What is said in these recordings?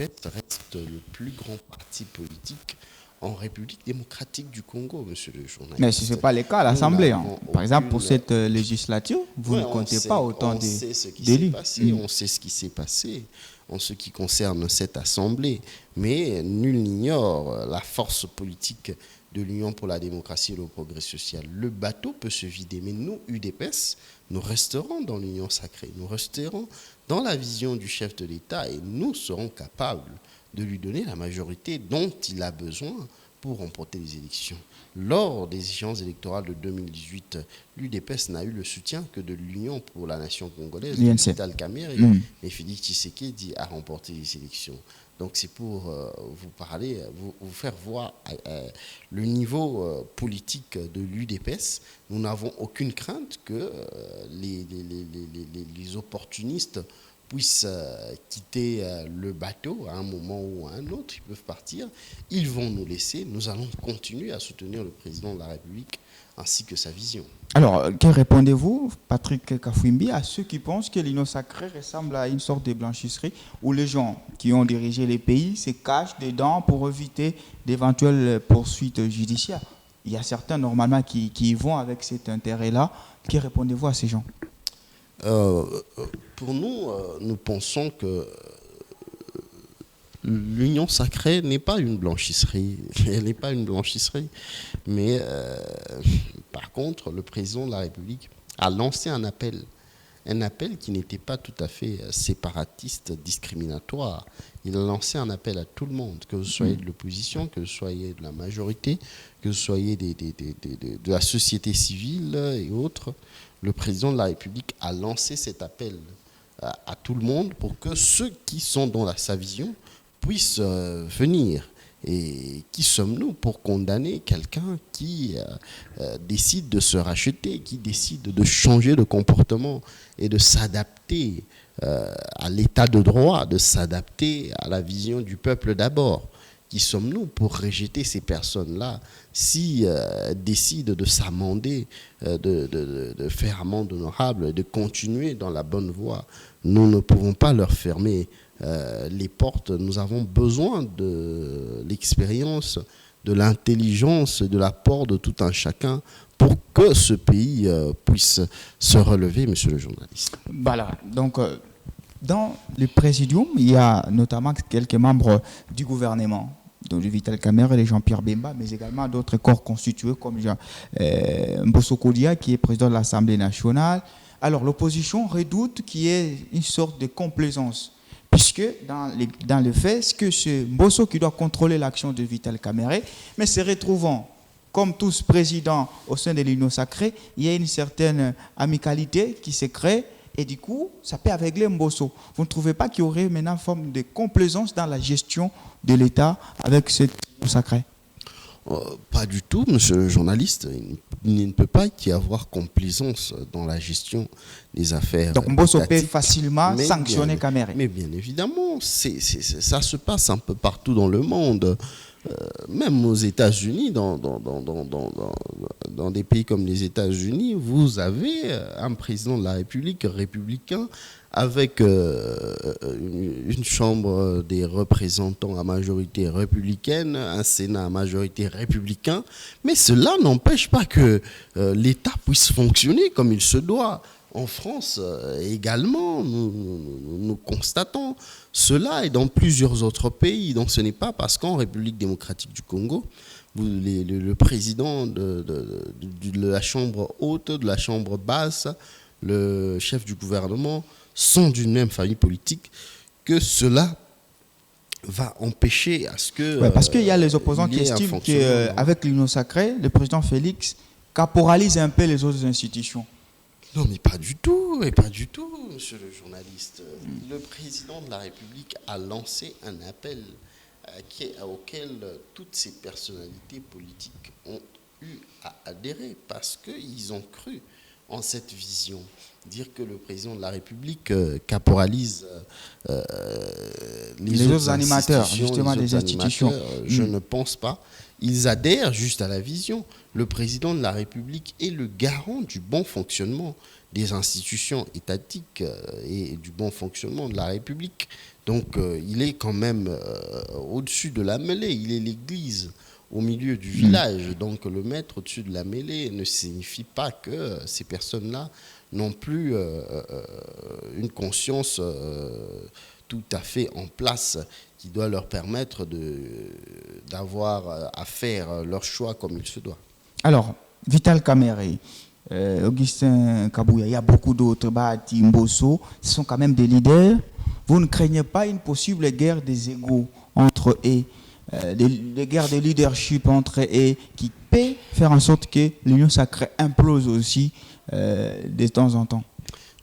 l'UDPS reste le plus grand parti politique en République démocratique du Congo, monsieur le Mais ce journaliste. n'est pas le cas à Nous l'Assemblée. n'avons Par exemple, pour aucune- cette législature, vous Ouais, ne comptez pas autant on sait ce qui s'est d'élus. passé, on sait ce qui s'est passé en ce qui concerne cette assemblée, mais nul n'ignore la force politique de l'Union pour la démocratie et le progrès social. Le bateau peut se vider, mais nous, UDPS, nous resterons dans l'Union sacrée, nous resterons dans la vision du chef de l'État et nous serons capables de lui donner la majorité dont il a besoin pour remporter les élections. Lors des échéances électorales de 2018, l'UDPS n'a eu le soutien que de l'Union pour la nation congolaise, de L'UNC. Vital Kamerhe, et Félix Tshisekedi a remporté les élections. Donc c'est pour vous parler, vous faire voir le niveau politique de l'UDPS. Nous n'avons aucune crainte que les opportunistes puissent quitter le bateau à un moment ou à un autre, ils peuvent partir, ils vont nous laisser, nous allons continuer à soutenir le président de la République ainsi que sa vision. Alors, que répondez-vous, Patrick Kafouimbi, à ceux qui pensent que l'Union sacrée ressemble à une sorte de blanchisserie où les gens qui ont dirigé les pays se cachent dedans pour éviter d'éventuelles poursuites judiciaires? Il y a certains, normalement, qui y vont avec cet intérêt-là. Que répondez-vous à ces gens? Pour nous, nous pensons que l'union sacrée n'est pas une blanchisserie. Elle n'est pas une blanchisserie. Mais par contre, le président de la République a lancé un appel qui n'était pas tout à fait séparatiste, discriminatoire. Il a lancé un appel à tout le monde, que vous soyez de l'opposition, que vous soyez de la majorité, que vous soyez de la société civile et autres. Le président de la République a lancé cet appel à tout le monde pour que ceux qui sont dans sa vision puissent venir. Et qui sommes-nous pour condamner quelqu'un qui décide de se racheter, qui décide de changer de comportement et de s'adapter à l'état de droit, de s'adapter à la vision du peuple d'abord? Qui sommes-nous pour rejeter ces personnes-là si décident de s'amender, de faire amende honorable, de continuer dans la bonne voie? Nous ne pouvons pas leur fermer les portes. Nous avons besoin de l'expérience, de l'intelligence, de l'apport de tout un chacun pour que ce pays puisse se relever, monsieur le journaliste. Voilà, donc dans le présidium, il y a notamment quelques membres du gouvernement, dont le Vital Kamerhe et Jean-Pierre Bemba, mais également d'autres corps constitués comme Mbosso Kodia, qui est président de l'Assemblée nationale. Alors l'opposition redoute qu'il y ait une sorte de complaisance, puisque dans le fait, c'est ce Mbosso qui doit contrôler l'action de Vital Kamerhe, mais se retrouvant comme tous présidents au sein de l'Union sacrée, il y a une certaine amicalité qui se crée, et du coup, ça peut aveugler Mbosso. Vous ne trouvez pas qu'il y aurait maintenant une forme de complaisance dans la gestion de l'État avec cette Union sacrée? Pas du tout, monsieur le journaliste. Il ne peut pas y avoir complaisance dans la gestion des affaires. Donc Mbosso peut facilement sanctionner Kamerhe. Mais bien évidemment, ça se passe un peu partout dans le monde. Même aux États-Unis, dans des pays comme les États-Unis, vous avez un président de la République républicain avec une chambre des représentants à majorité républicaine, un Sénat à majorité républicain, mais cela n'empêche pas que l'État puisse fonctionner comme il se doit. En France également, nous constatons cela et dans plusieurs autres pays. Donc ce n'est pas parce qu'en République démocratique du Congo, le président de la chambre haute, de la chambre basse, le chef du gouvernement sont d'une même famille politique, que cela va empêcher à ce que... Ouais, parce qu'il y a les opposants qui estiment qu'avec l'Union sacrée, le président Félix caporalise un peu les autres institutions. Non, mais pas du tout, monsieur le journaliste. Le président de la République a lancé un appel auquel toutes ces personnalités politiques ont eu à adhérer parce qu'ils ont cru en cette vision. Dire que le président de la République caporalise les autres animateurs, justement des institutions, je ne pense pas. Ils adhèrent juste à la vision. Le président de la République est le garant du bon fonctionnement des institutions étatiques et du bon fonctionnement de la République. Donc il est quand même au-dessus de la mêlée, il est l'église au milieu du village. Donc le mettre au-dessus de la mêlée ne signifie pas que ces personnes-là n'ont plus une conscience tout à fait en place qui doit leur permettre d'avoir à faire leur choix comme il se doit. Alors, Vital Kamerhe, Augustin Kabouya, il y a beaucoup d'autres, Bahati Mbosso, ce sont quand même des leaders. Vous ne craignez pas une possible guerre des égaux entre eux, des guerres de leadership entre eux qui peut faire en sorte que l'Union sacrée implose aussi de temps en temps?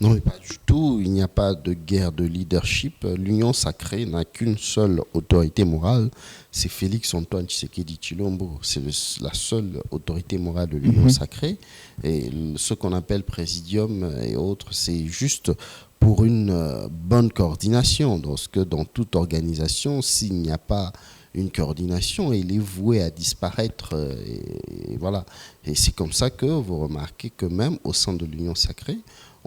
Non, mais pas du tout. Il n'y a pas de guerre de leadership. L'Union sacrée n'a qu'une seule autorité morale, c'est Félix-Antoine Tshisekedi Tshilombo. C'est la seule autorité morale de l'Union sacrée. Et ce qu'on appelle présidium et autres, c'est juste pour une bonne coordination. Parce que dans toute organisation, s'il n'y a pas une coordination, il est voué à disparaître. Et voilà. Et c'est comme ça que vous remarquez que même au sein de l'Union sacrée,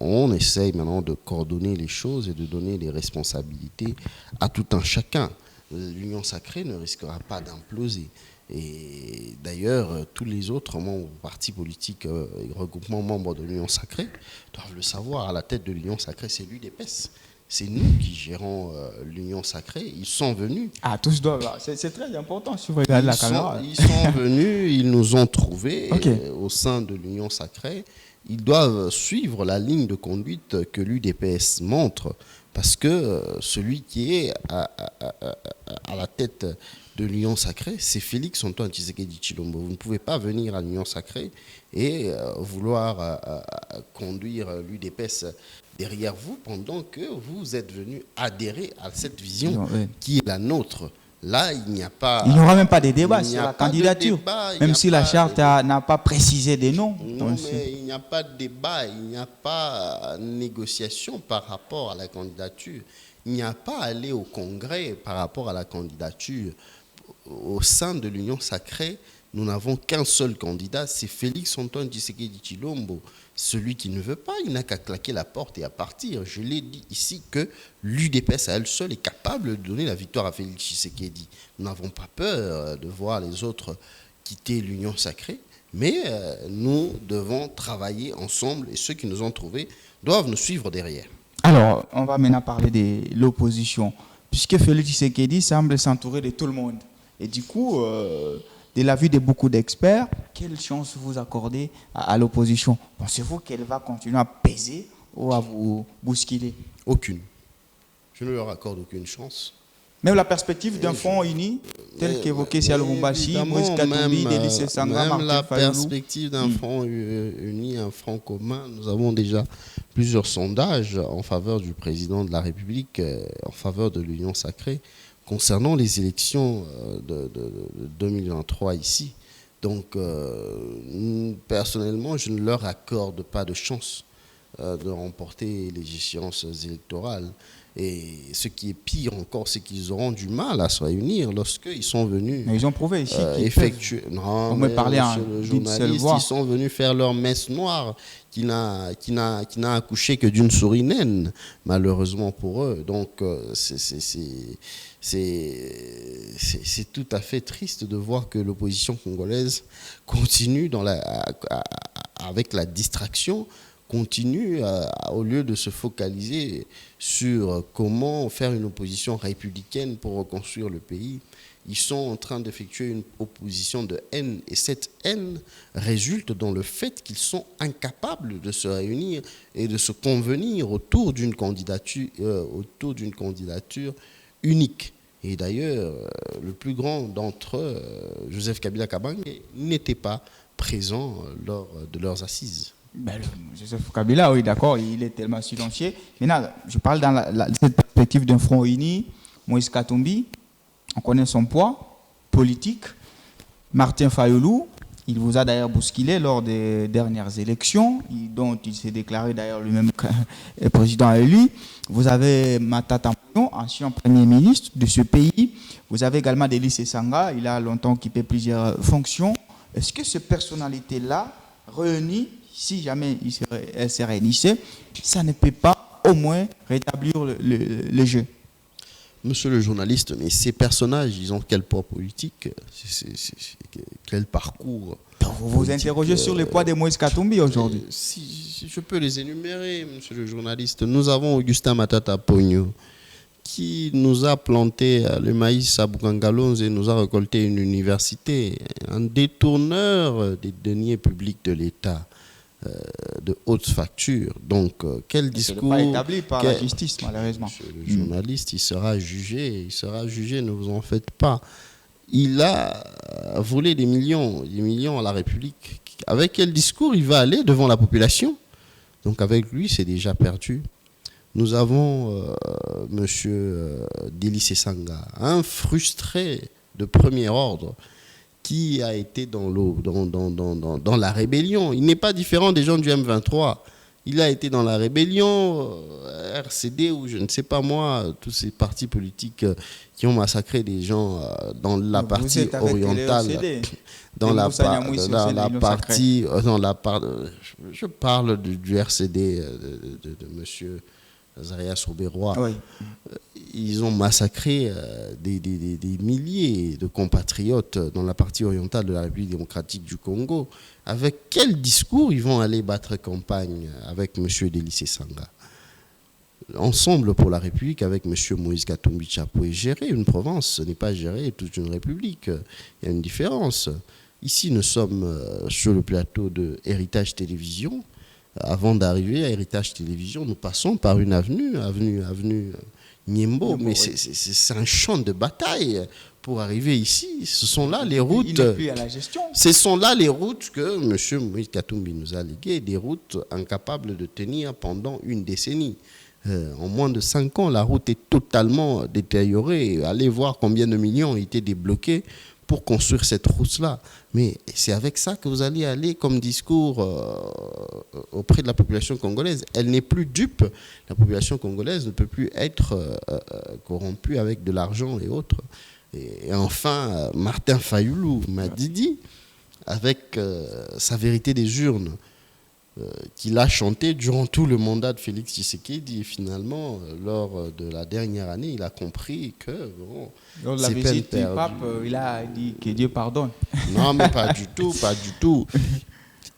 on essaye maintenant de coordonner les choses et de donner les responsabilités à tout un chacun. L'Union sacrée ne risquera pas d'imploser. Et d'ailleurs, tous les autres membres, partis politiques et regroupements membres de l'Union sacrée doivent le savoir. À la tête de l'Union sacrée, c'est l'UDPS. C'est nous qui gérons l'Union sacrée. Ils sont venus. Ah, tous doivent. C'est très important si vous regardez la caméra. Ils sont venus, ils nous ont trouvés au sein de l'Union sacrée. Ils doivent suivre la ligne de conduite que l'UDPS montre, parce que celui qui est à la tête de l'Union sacrée, c'est Félix-Antoine Tshisekedi Tshilombo. Vous ne pouvez pas venir à l'Union sacrée et vouloir conduire l'UDPS derrière vous pendant que vous êtes venu adhérer à cette vision qui est la nôtre. Là, il n'y a pas... Il n'y aura même pas de débat sur la candidature, même si la charte n'a pas précisé des noms. Non, mais il n'y a pas de débat, il n'y a pas de négociation par rapport à la candidature. Il n'y a pas à aller au Congrès par rapport à la candidature. Au sein de l'Union sacrée, nous n'avons qu'un seul candidat, c'est Félix-Antoine Tshisekedi Tshilombo. Celui qui ne veut pas, il n'a qu'à claquer la porte et à partir. Je l'ai dit ici que l'UDPS à elle seule est capable de donner la victoire à Félix Tshisekedi. Nous n'avons pas peur de voir les autres quitter l'Union sacrée, mais nous devons travailler ensemble et ceux qui nous ont trouvés doivent nous suivre derrière. Alors, on va maintenant parler de l'opposition, puisque Félix Tshisekedi semble s'entourer de tout le monde. Et du coup... de l'avis de beaucoup d'experts, quelle chance vous accordez à l'opposition? Pensez-vous qu'elle va continuer à peser ou à vous bousculer? Aucune. Je ne leur accorde aucune chance. Même la perspective d'un front uni, tel qu'évoqué Sialo Mumbashi, Moïse Katumbi, Délice Sangra, même la perspective d'un front uni, un front commun, nous avons déjà plusieurs sondages en faveur du président de la République, en faveur de l'Union sacrée, concernant les élections de 2023 ici. Donc, personnellement, je ne leur accorde pas de chance de remporter les échéances électorales. Et ce qui est pire encore, c'est qu'ils auront du mal à se réunir lorsqu'ils sont venus. Mais ils ont prouvé ici qu'ils effectuer. peuvent. Non, me parler en le d'une seule journaliste, voix. ils sont venus faire leur messe noire qui n'a accouché que d'une souris naine, malheureusement pour eux. Donc, c'est tout à fait triste de voir que l'opposition congolaise continue avec la distraction, continue au lieu de se focaliser sur comment faire une opposition républicaine pour reconstruire le pays. Ils sont en train d'effectuer une opposition de haine et cette haine résulte dans le fait qu'ils sont incapables de se réunir et de se convenir autour d'une candidature unique. Et d'ailleurs, le plus grand d'entre eux, Joseph Kabila Kabange, n'était pas présent lors de leurs assises. Joseph Kabila, oui, d'accord, il est tellement silencieux. Maintenant, je parle dans cette perspective d'un front uni. Moïse Katumbi, on connaît son poids politique. Martin Fayulu, il vous a d'ailleurs bousculé lors des dernières élections, dont il s'est déclaré d'ailleurs lui-même président élu. Vous avez Matata Ponyo, ancien premier ministre de ce pays. Vous avez également Délice Sangra, il a longtemps occupé plusieurs fonctions. Est-ce que ces personnalités-là, réunies, si jamais elles se réunissaient, ça ne peut pas au moins rétablir le jeu? Monsieur le journaliste, mais ces personnages, ils ont quel poids politique, quel parcours Vous vous interrogez sur le poids de Moïse Katumbi aujourd'hui. si je peux les énumérer, monsieur le journaliste, nous avons Augustin Matata Pogno, qui nous a planté le maïs à Boukangalonze et nous a récolté une université, un détourneur des deniers publics de l'État. De haute facture. Donc, quel discours... Ce n'est pas établi par la justice, malheureusement. Le journaliste, il sera jugé, ne vous en faites pas. Il a volé des millions à la République. Avec quel discours il va aller devant la population? Donc, avec lui, c'est déjà perdu. Nous avons monsieur Délice Sanga, un frustré de premier ordre, qui a été dans la rébellion. Il n'est pas différent des gens du M23. Il a été dans la rébellion, RCD ou je ne sais pas moi, tous ces partis politiques qui ont massacré des gens dans la partie orientale. Je parle du RCD de monsieur Zarias Robérois. Oui. Ils ont massacré des milliers de compatriotes dans la partie orientale de la République démocratique du Congo. Avec quel discours ils vont aller battre campagne avec M. Délice Sanga? Ensemble pour la République avec M. Moïse Katumbi Tchapo, et gérer une province, ce n'est pas gérer toute une République. Il y a une différence. Ici, nous sommes sur le plateau de Héritage Télévision. Avant d'arriver à Héritage Télévision, nous passons par une avenue Niembo, mais c'est un champ de bataille pour arriver ici. Ce sont là les routes. Il n'est plus à la gestion. Ce sont là les routes que M. Moïse Katumbi nous a léguées, des routes incapables de tenir pendant une décennie. En moins de 5 ans, la route est totalement détériorée. Allez voir combien de millions ont été débloqués pour construire cette route-là. Mais c'est avec ça que vous allez aller comme discours auprès de la population congolaise. Elle n'est plus dupe. La population congolaise ne peut plus être corrompue avec de l'argent et autres. Et enfin, Martin Fayoulou m'a dit, avec sa vérité des urnes, qu'il a chanté durant tout le mandat de Félix Tshisekedi. Et finalement, lors de la dernière année, il a compris que... Bon, lors de la visite du pape, il a dit que Dieu pardonne. Non, mais pas du tout, pas du tout.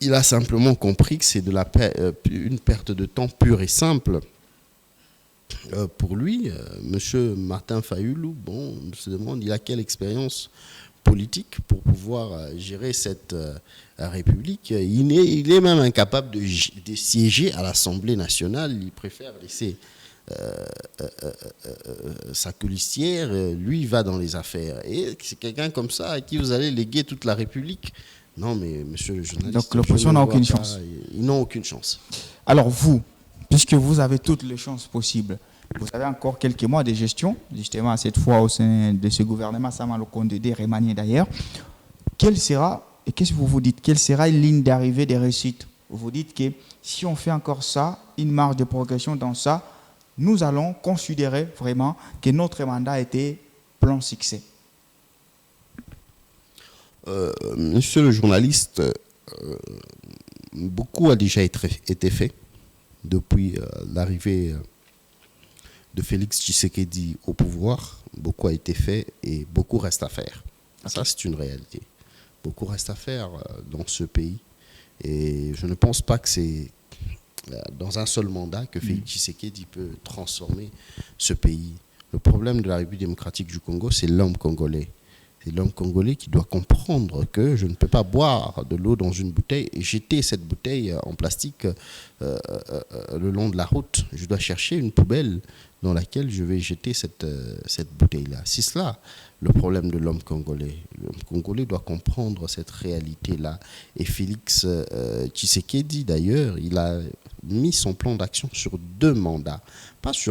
Il a simplement compris que c'est une perte de temps pure et simple. Pour lui, M. Martin Fayoulou, bon, on se demande, il a quelle expérience politique pour pouvoir gérer cette République. Il est même incapable de siéger à l'Assemblée nationale. Il préfère laisser sa colistière. Lui, il va dans les affaires. Et c'est quelqu'un comme ça à qui vous allez léguer toute la République. Non, mais monsieur le journaliste... Donc l'opposition n'a aucune chance. Ils n'ont aucune chance. Alors vous, puisque vous avez toutes les chances possibles, vous avez encore quelques mois de gestion, justement, cette fois au sein de ce gouvernement, Samuel Okondede, remanié d'ailleurs. Qu'est-ce que vous vous dites? Quelle sera une ligne d'arrivée des réussites? Vous vous dites que si on fait encore ça, une marge de progression dans ça, nous allons considérer vraiment que notre mandat a été plein succès. Monsieur le journaliste, beaucoup a déjà été fait depuis l'arrivée de Félix Tshisekedi au pouvoir. Beaucoup a été fait et beaucoup reste à faire. Ça, c'est une réalité. Beaucoup reste à faire dans ce pays. Et je ne pense pas que c'est dans un seul mandat que Félix Tshisekedi peut transformer ce pays. Le problème de la République démocratique du Congo, c'est l'homme congolais. C'est l'homme congolais qui doit comprendre que je ne peux pas boire de l'eau dans une bouteille et jeter cette bouteille en plastique le long de la route. Je dois chercher une poubelle dans laquelle je vais jeter cette bouteille-là. C'est cela le problème de l'homme congolais. L'homme congolais doit comprendre cette réalité-là. Et Félix Tshisekedi, d'ailleurs, il a mis son plan d'action sur 2 mandats, pas sur